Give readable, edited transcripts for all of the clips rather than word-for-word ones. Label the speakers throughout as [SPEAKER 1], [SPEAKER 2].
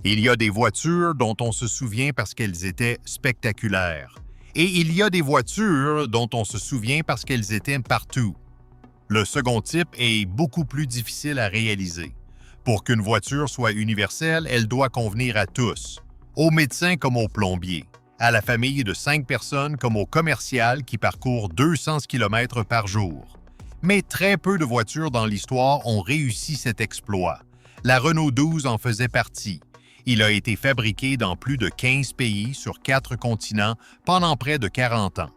[SPEAKER 1] Il y a des voitures dont on se souvient parce qu'elles étaient spectaculaires. Et il y a des voitures dont on se souvient parce qu'elles étaient partout. Le second type est beaucoup plus difficile à réaliser. Pour qu'une voiture soit universelle, elle doit convenir à tous, aux médecins comme aux plombiers, à la famille de 5 personnes comme au commercial qui parcourt 200 km par jour. Mais très peu de voitures dans l'histoire ont réussi cet exploit. La Renault 12 en faisait partie. Il a été fabriqué dans plus de 15 pays sur 4 continents pendant près de 40 ans.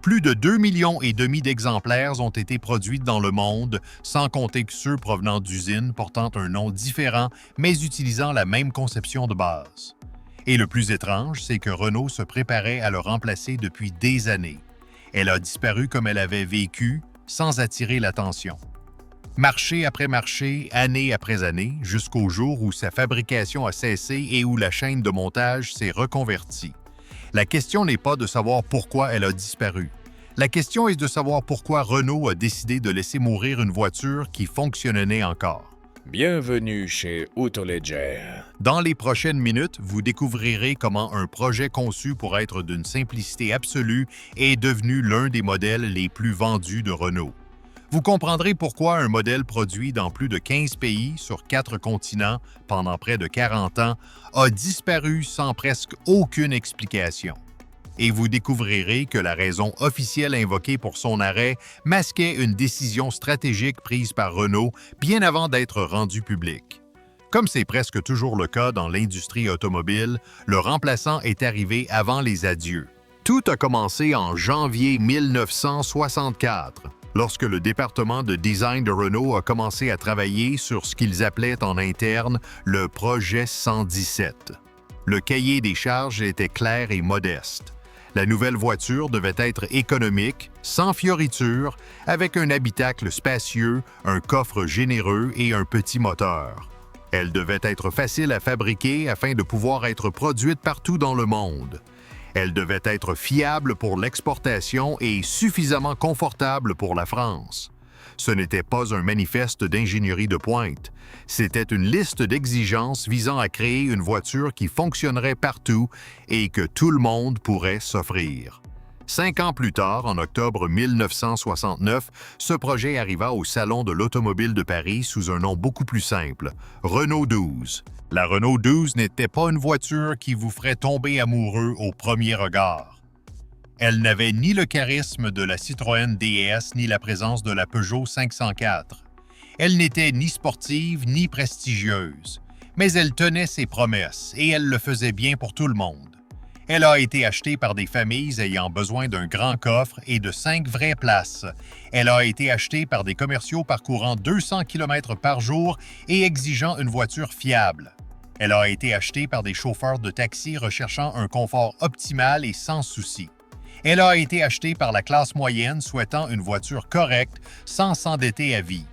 [SPEAKER 1] Plus de 2,5 millions d'exemplaires ont été produits dans le monde, sans compter que ceux provenant d'usines portant un nom différent mais utilisant la même conception de base. Et le plus étrange, c'est que Renault se préparait à le remplacer depuis des années. Elle a disparu comme elle avait vécu, sans attirer l'attention. Marché après marché, année après année, jusqu'au jour où sa fabrication a cessé et où la chaîne de montage s'est reconvertie. La question n'est pas de savoir pourquoi elle a disparu. La question est de savoir pourquoi Renault a décidé de laisser mourir une voiture qui fonctionnait encore.
[SPEAKER 2] Bienvenue chez Autoledger.
[SPEAKER 1] Dans les prochaines minutes, vous découvrirez comment un projet conçu pour être d'une simplicité absolue est devenu l'un des modèles les plus vendus de Renault. Vous comprendrez pourquoi un modèle produit dans plus de 15 pays sur 4 continents pendant près de 40 ans a disparu sans presque aucune explication. Et vous découvrirez que la raison officielle invoquée pour son arrêt masquait une décision stratégique prise par Renault bien avant d'être rendue publique. Comme c'est presque toujours le cas dans l'industrie automobile, le remplaçant est arrivé avant les adieux. Tout a commencé en janvier 1964. Lorsque le département de design de Renault a commencé à travailler sur ce qu'ils appelaient en interne le projet 117. Le cahier des charges était clair et modeste. La nouvelle voiture devait être économique, sans fioritures, avec un habitacle spacieux, un coffre généreux et un petit moteur. Elle devait être facile à fabriquer afin de pouvoir être produite partout dans le monde. Elle devait être fiable pour l'exportation et suffisamment confortable pour la France. Ce n'était pas un manifeste d'ingénierie de pointe. C'était une liste d'exigences visant à créer une voiture qui fonctionnerait partout et que tout le monde pourrait s'offrir. 5 ans plus tard, en octobre 1969, ce projet arriva au Salon de l'Automobile de Paris sous un nom beaucoup plus simple, Renault 12. La Renault 12 n'était pas une voiture qui vous ferait tomber amoureux au premier regard. Elle n'avait ni le charisme de la Citroën DS ni la présence de la Peugeot 504. Elle n'était ni sportive ni prestigieuse, mais elle tenait ses promesses et elle le faisait bien pour tout le monde. Elle a été achetée par des familles ayant besoin d'un grand coffre et de 5 vraies places. Elle a été achetée par des commerciaux parcourant 200 km par jour et exigeant une voiture fiable. Elle a été achetée par des chauffeurs de taxi recherchant un confort optimal et sans souci. Elle a été achetée par la classe moyenne souhaitant une voiture correcte sans s'endetter à vie.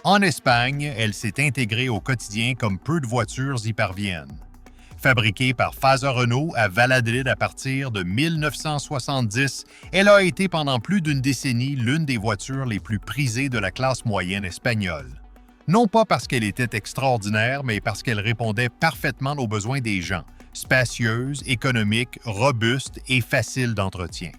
[SPEAKER 1] En Espagne, elle s'est intégrée au quotidien comme peu de voitures y parviennent. Fabriquée par Fasa Renault à Valladolid à partir de 1970, elle a été pendant plus d'une décennie l'une des voitures les plus prisées de la classe moyenne espagnole. Non pas parce qu'elle était extraordinaire, mais parce qu'elle répondait parfaitement aux besoins des gens, spacieuse, économique, robuste et facile d'entretien.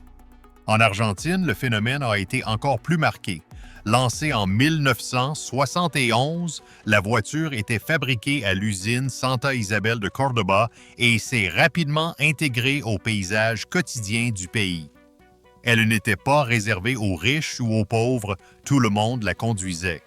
[SPEAKER 1] En Argentine, le phénomène a été encore plus marqué. Lancée en 1971, la voiture était fabriquée à l'usine Santa Isabel de Córdoba et s'est rapidement intégrée au paysage quotidien du pays. Elle n'était pas réservée aux riches ou aux pauvres, tout le monde la conduisait.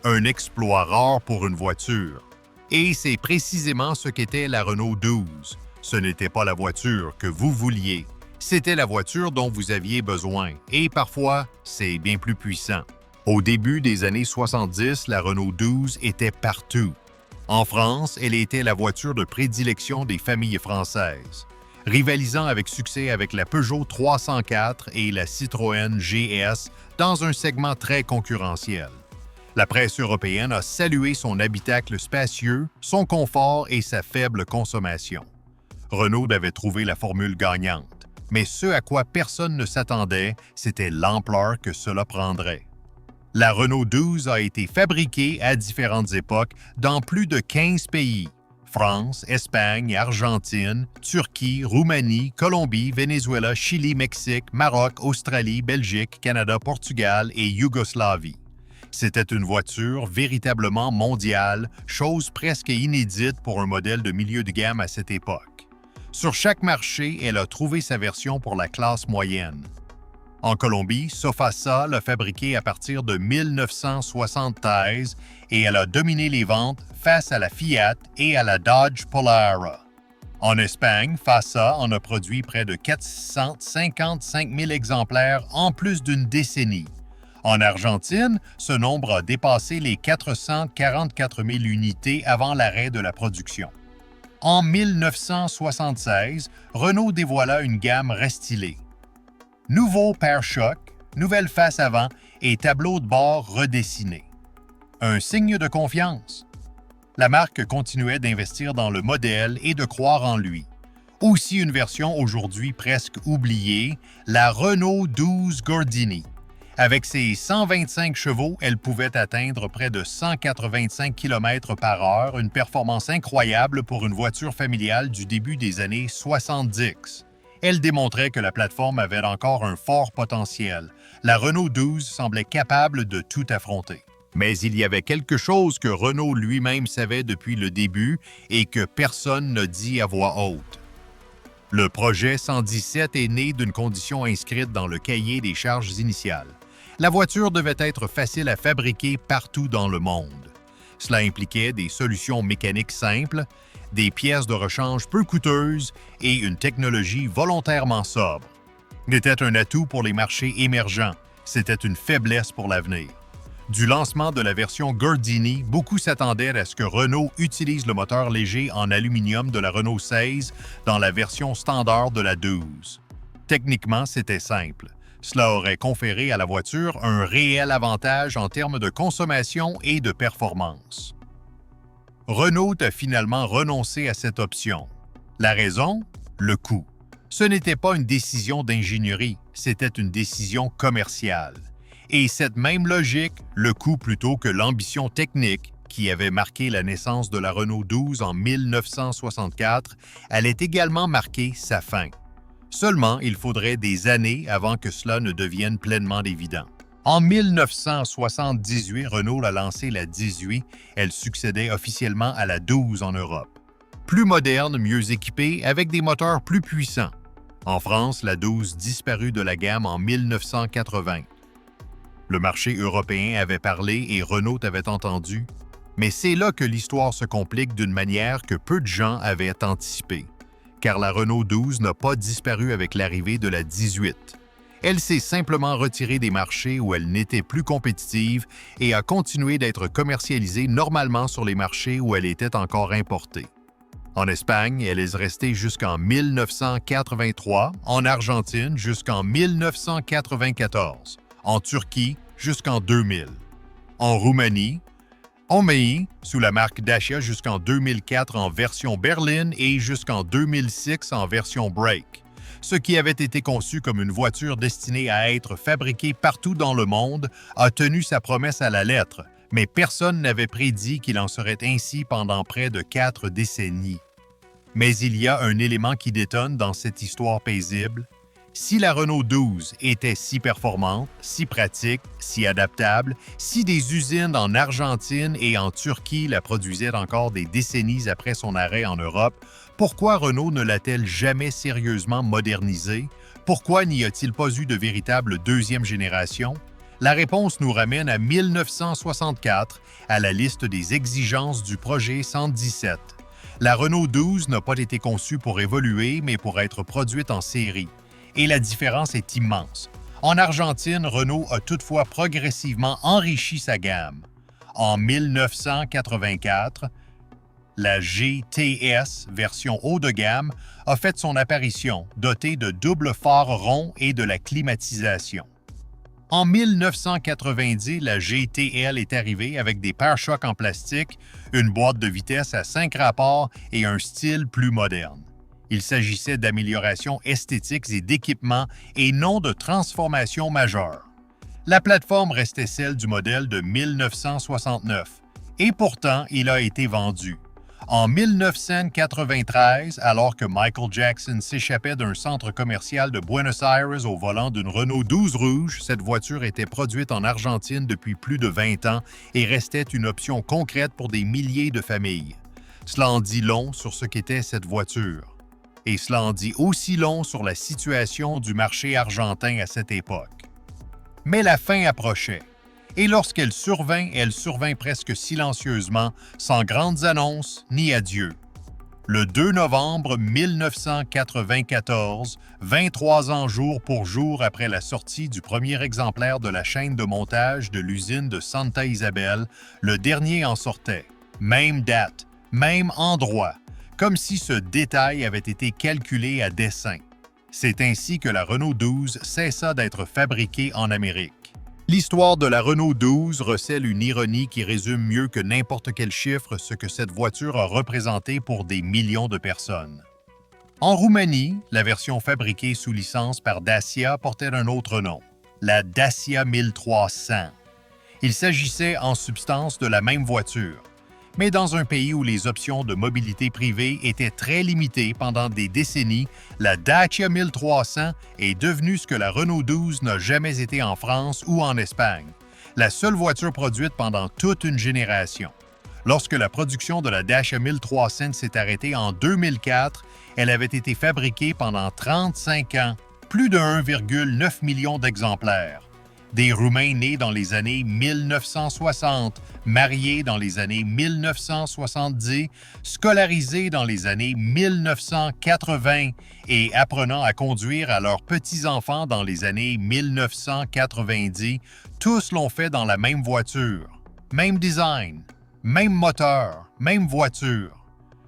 [SPEAKER 1] Un exploit rare pour une voiture. Et c'est précisément ce qu'était la Renault 12. Ce n'était pas la voiture que vous vouliez. C'était la voiture dont vous aviez besoin. Et parfois, c'est bien plus puissant. Au début des années 70, la Renault 12 était partout. En France, elle était la voiture de prédilection des familles françaises, rivalisant avec succès avec la Peugeot 304 et la Citroën GS dans un segment très concurrentiel. La presse européenne a salué son habitacle spacieux, son confort et sa faible consommation. Renault avait trouvé la formule gagnante, mais ce à quoi personne ne s'attendait, c'était l'ampleur que cela prendrait. La Renault 12 a été fabriquée à différentes époques dans plus de 15 pays. France, Espagne, Argentine, Turquie, Roumanie, Colombie, Venezuela, Chili, Mexique, Maroc, Australie, Belgique, Canada, Portugal et Yougoslavie. C'était une voiture véritablement mondiale, chose presque inédite pour un modèle de milieu de gamme à cette époque. Sur chaque marché, elle a trouvé sa version pour la classe moyenne. En Colombie, Sofasa l'a fabriquée à partir de 1973 et elle a dominé les ventes face à la Fiat et à la Dodge Polara. En Espagne, FASA en a produit près de 455 000 exemplaires en plus d'une décennie. En Argentine, ce nombre a dépassé les 444 000 unités avant l'arrêt de la production. En 1976, Renault dévoila une gamme restylée. Nouveau pare-choc, nouvelle face avant et tableau de bord redessiné. Un signe de confiance. La marque continuait d'investir dans le modèle et de croire en lui. Aussi une version aujourd'hui presque oubliée, la Renault 12 Gordini. Avec ses 125 chevaux, elle pouvait atteindre près de 185 km/h, une performance incroyable pour une voiture familiale du début des années 70. Elle démontrait que la plateforme avait encore un fort potentiel. La Renault 12 semblait capable de tout affronter. Mais il y avait quelque chose que Renault lui-même savait depuis le début et que personne ne dit à voix haute. Le projet 117 est né d'une condition inscrite dans le cahier des charges initiales. La voiture devait être facile à fabriquer partout dans le monde. Cela impliquait des solutions mécaniques simples, des pièces de rechange peu coûteuses et une technologie volontairement sobre. C'était un atout pour les marchés émergents, c'était une faiblesse pour l'avenir. Du lancement de la version Gordini, beaucoup s'attendaient à ce que Renault utilise le moteur léger en aluminium de la Renault 16 dans la version standard de la 12. Techniquement, c'était simple. Cela aurait conféré à la voiture un réel avantage en termes de consommation et de performance. Renault a finalement renoncé à cette option. La raison? Le coût. Ce n'était pas une décision d'ingénierie, c'était une décision commerciale. Et cette même logique, le coût plutôt que l'ambition technique, qui avait marqué la naissance de la Renault 12 en 1964, allait également marquer sa fin. Seulement, il faudrait des années avant que cela ne devienne pleinement évident. En 1978, Renault a lancé la 18, elle succédait officiellement à la 12 en Europe. Plus moderne, mieux équipée, avec des moteurs plus puissants. En France, la 12 disparut de la gamme en 1980. Le marché européen avait parlé et Renault avait entendu, mais c'est là que l'histoire se complique d'une manière que peu de gens avaient anticipée, car la Renault 12 n'a pas disparu avec l'arrivée de la 18. Elle s'est simplement retirée des marchés où elle n'était plus compétitive et a continué d'être commercialisée normalement sur les marchés où elle était encore importée. En Espagne, elle est restée jusqu'en 1983, en Argentine jusqu'en 1994, en Turquie jusqu'en 2000, en Roumanie, sous la marque Dacia jusqu'en 2004 en version berline et jusqu'en 2006 en version break. Ce qui avait été conçu comme une voiture destinée à être fabriquée partout dans le monde a tenu sa promesse à la lettre, mais personne n'avait prédit qu'il en serait ainsi pendant près de 4 décennies. Mais il y a un élément qui détonne dans cette histoire paisible. Si la Renault 12 était si performante, si pratique, si adaptable, si des usines en Argentine et en Turquie la produisaient encore des décennies après son arrêt en Europe, pourquoi Renault ne l'a-t-elle jamais sérieusement modernisée? Pourquoi n'y a-t-il pas eu de véritable deuxième génération? La réponse nous ramène à 1964, à la liste des exigences du projet 117. La Renault 12 n'a pas été conçue pour évoluer, mais pour être produite en série. Et la différence est immense. En Argentine, Renault a toutefois progressivement enrichi sa gamme. En 1984, la GTS, version haut de gamme, a fait son apparition, dotée de double phare rond et de la climatisation. En 1990, la GTL est arrivée avec des pare-chocs en plastique, une boîte de vitesse à 5 rapports et un style plus moderne. Il s'agissait d'améliorations esthétiques et d'équipements et non de transformations majeures. La plateforme restait celle du modèle de 1969, et pourtant il a été vendu. En 1993, alors que Michael Jackson s'échappait d'un centre commercial de Buenos Aires au volant d'une Renault 12 rouge, cette voiture était produite en Argentine depuis plus de 20 ans et restait une option concrète pour des milliers de familles. Cela en dit long sur ce qu'était cette voiture. Et cela en dit aussi long sur la situation du marché argentin à cette époque. Mais la fin approchait. Et lorsqu'elle survint presque silencieusement, sans grandes annonces ni adieux. Le 2 novembre 1994, 23 ans jour pour jour après la sortie du premier exemplaire de la chaîne de montage de l'usine de Santa Isabel, le dernier en sortait. Même date, même endroit, comme si ce détail avait été calculé à dessein. C'est ainsi que la Renault 12 cessa d'être fabriquée en Amérique. L'histoire de la Renault 12 recèle une ironie qui résume mieux que n'importe quel chiffre ce que cette voiture a représenté pour des millions de personnes. En Roumanie, la version fabriquée sous licence par Dacia portait un autre nom, la Dacia 1300. Il s'agissait en substance de la même voiture, mais dans un pays où les options de mobilité privée étaient très limitées pendant des décennies, la Dacia 1300 est devenue ce que la Renault 12 n'a jamais été en France ou en Espagne, la seule voiture produite pendant toute une génération. Lorsque la production de la Dacia 1300 s'est arrêtée en 2004, elle avait été fabriquée pendant 35 ans, plus de 1,9 million d'exemplaires. Des Roumains nés dans les années 1960, mariés dans les années 1970, scolarisés dans les années 1980 et apprenant à conduire à leurs petits-enfants dans les années 1990, tous l'ont fait dans la même voiture. Même design, même moteur, même voiture.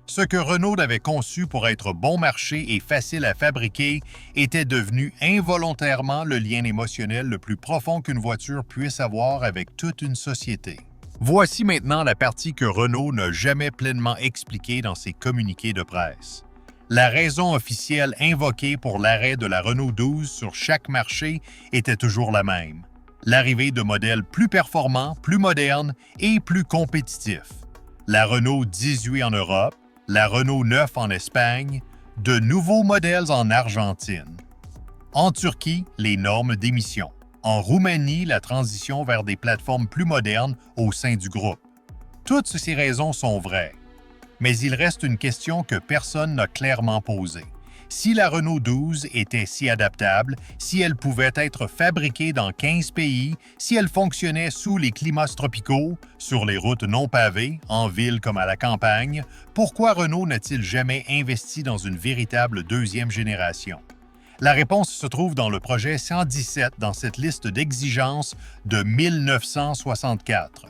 [SPEAKER 1] Ce que Renault avait conçu pour être bon marché et facile à fabriquer était devenu involontairement le lien émotionnel le plus profond qu'une voiture puisse avoir avec toute une société. Voici maintenant la partie que Renault n'a jamais pleinement expliquée dans ses communiqués de presse. La raison officielle invoquée pour l'arrêt de la Renault 12 sur chaque marché était toujours la même. L'arrivée de modèles plus performants, plus modernes et plus compétitifs. La Renault 18 en Europe, la Renault 9 en Espagne, de nouveaux modèles en Argentine. En Turquie, les normes d'émission. En Roumanie, la transition vers des plateformes plus modernes au sein du groupe. Toutes ces raisons sont vraies. Mais il reste une question que personne n'a clairement posée. Si la Renault 12 était si adaptable, si elle pouvait être fabriquée dans 15 pays, si elle fonctionnait sous les climats tropicaux, sur les routes non pavées, en ville comme à la campagne, pourquoi Renault n'a-t-il jamais investi dans une véritable deuxième génération? La réponse se trouve dans le projet 117 dans cette liste d'exigences de 1964.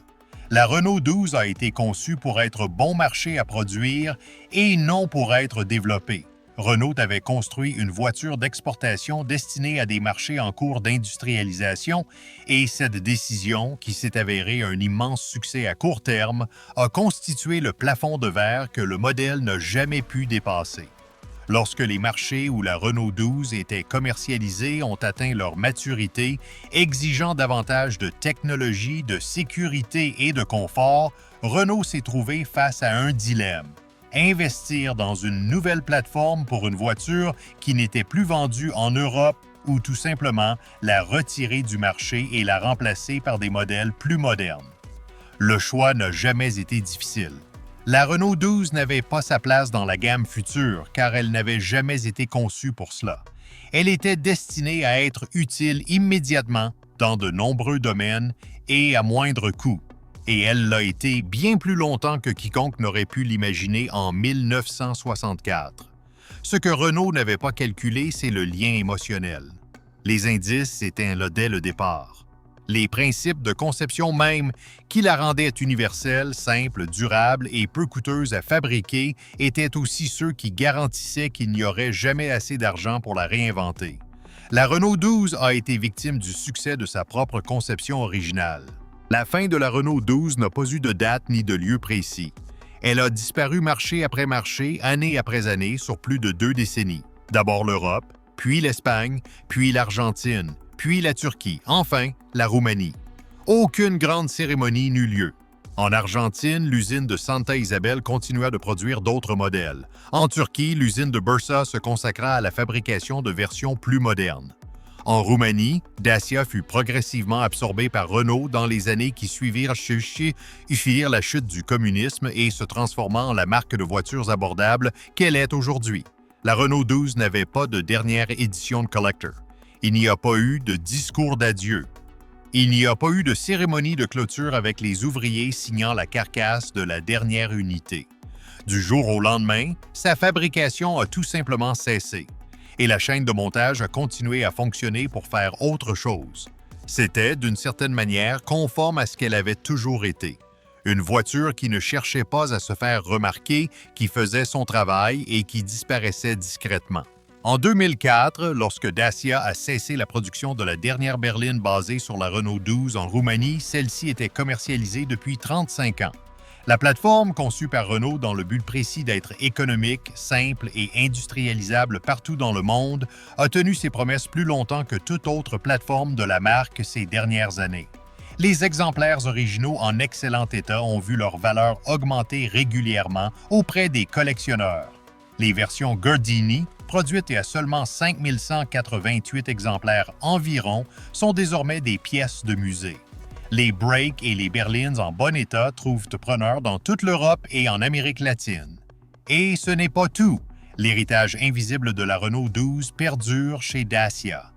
[SPEAKER 1] La Renault 12 a été conçue pour être bon marché à produire et non pour être développée. Renault avait construit une voiture d'exportation destinée à des marchés en cours d'industrialisation et cette décision, qui s'est avérée un immense succès à court terme, a constitué le plafond de verre que le modèle n'a jamais pu dépasser. Lorsque les marchés où la Renault 12 était commercialisée ont atteint leur maturité, exigeant davantage de technologie, de sécurité et de confort, Renault s'est trouvé face à un dilemme. Investir dans une nouvelle plateforme pour une voiture qui n'était plus vendue en Europe ou tout simplement la retirer du marché et la remplacer par des modèles plus modernes. Le choix n'a jamais été difficile. La Renault 12 n'avait pas sa place dans la gamme future car elle n'avait jamais été conçue pour cela. Elle était destinée à être utile immédiatement dans de nombreux domaines et à moindre coût. Et elle l'a été bien plus longtemps que quiconque n'aurait pu l'imaginer en 1964. Ce que Renault n'avait pas calculé, c'est le lien émotionnel. Les indices étaient là dès le départ. Les principes de conception même qui la rendaient universelle, simple, durable et peu coûteuse à fabriquer étaient aussi ceux qui garantissaient qu'il n'y aurait jamais assez d'argent pour la réinventer. La Renault 12 a été victime du succès de sa propre conception originale. La fin de la Renault 12 n'a pas eu de date ni de lieu précis. Elle a disparu marché après marché, année après année, sur plus de 2 décennies. D'abord l'Europe, puis l'Espagne, puis l'Argentine, puis la Turquie, enfin la Roumanie. Aucune grande cérémonie n'eut lieu. En Argentine, l'usine de Santa Isabel continua de produire d'autres modèles. En Turquie, l'usine de Bursa se consacra à la fabrication de versions plus modernes. En Roumanie, Dacia fut progressivement absorbée par Renault dans les années qui suivirent la chute du communisme et se transformant en la marque de voitures abordables qu'elle est aujourd'hui. La Renault 12 n'avait pas de dernière édition de Collector. Il n'y a pas eu de discours d'adieu. Il n'y a pas eu de cérémonie de clôture avec les ouvriers signant la carcasse de la dernière unité. Du jour au lendemain, sa fabrication a tout simplement cessé. Et la chaîne de montage a continué à fonctionner pour faire autre chose. C'était, d'une certaine manière, conforme à ce qu'elle avait toujours été. Une voiture qui ne cherchait pas à se faire remarquer, qui faisait son travail et qui disparaissait discrètement. En 2004, lorsque Dacia a cessé la production de la dernière berline basée sur la Renault 12 en Roumanie, celle-ci était commercialisée depuis 35 ans. La plateforme, conçue par Renault dans le but précis d'être économique, simple et industrialisable partout dans le monde, a tenu ses promesses plus longtemps que toute autre plateforme de la marque ces dernières années. Les exemplaires originaux en excellent état ont vu leur valeur augmenter régulièrement auprès des collectionneurs. Les versions Gardini, produites à seulement 5188 exemplaires environ, sont désormais des pièces de musée. Les Break et les berlines en bon état trouvent preneur dans toute l'Europe et en Amérique latine. Et ce n'est pas tout. L'héritage invisible de la Renault 12 perdure chez Dacia.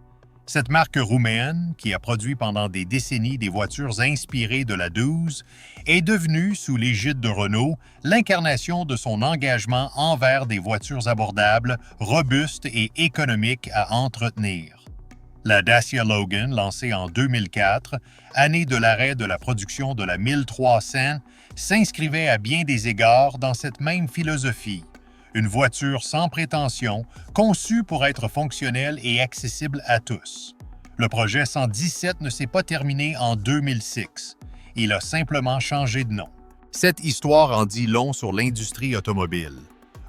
[SPEAKER 1] Cette marque roumaine, qui a produit pendant des décennies des voitures inspirées de la 12, est devenue, sous l'égide de Renault, l'incarnation de son engagement envers des voitures abordables, robustes et économiques à entretenir. La Dacia Logan, lancée en 2004, année de l'arrêt de la production de la 1300, s'inscrivait à bien des égards dans cette même philosophie. Une voiture sans prétention, conçue pour être fonctionnelle et accessible à tous. Le projet 117 ne s'est pas terminé en 2006. Il a simplement changé de nom. Cette histoire en dit long sur l'industrie automobile.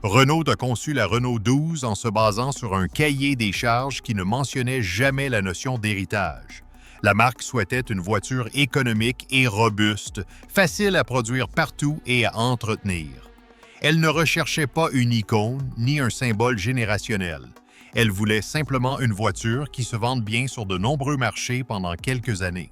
[SPEAKER 1] Renault a conçu la Renault 12 en se basant sur un cahier des charges qui ne mentionnait jamais la notion d'héritage. La marque souhaitait une voiture économique et robuste, facile à produire partout et à entretenir. Elle ne recherchait pas une icône ni un symbole générationnel. Elle voulait simplement une voiture qui se vende bien sur de nombreux marchés pendant quelques années.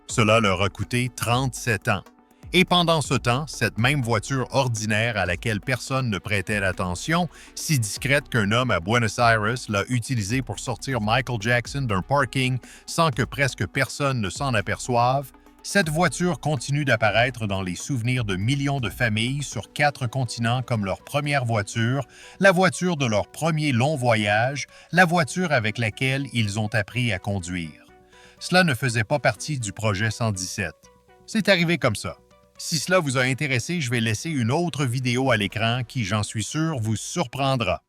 [SPEAKER 1] Cela leur a coûté 37 ans. Et pendant ce temps, cette même voiture ordinaire à laquelle personne ne prêtait attention, si discrète qu'un homme à Buenos Aires l'a utilisée pour sortir Michael Jackson d'un parking sans que presque personne ne s'en aperçoive, cette voiture continue d'apparaître dans les souvenirs de millions de familles sur 4 continents comme leur première voiture, la voiture de leur premier long voyage, la voiture avec laquelle ils ont appris à conduire. Cela ne faisait pas partie du projet 117. C'est arrivé comme ça. Si cela vous a intéressé, je vais laisser une autre vidéo à l'écran qui, j'en suis sûr, vous surprendra.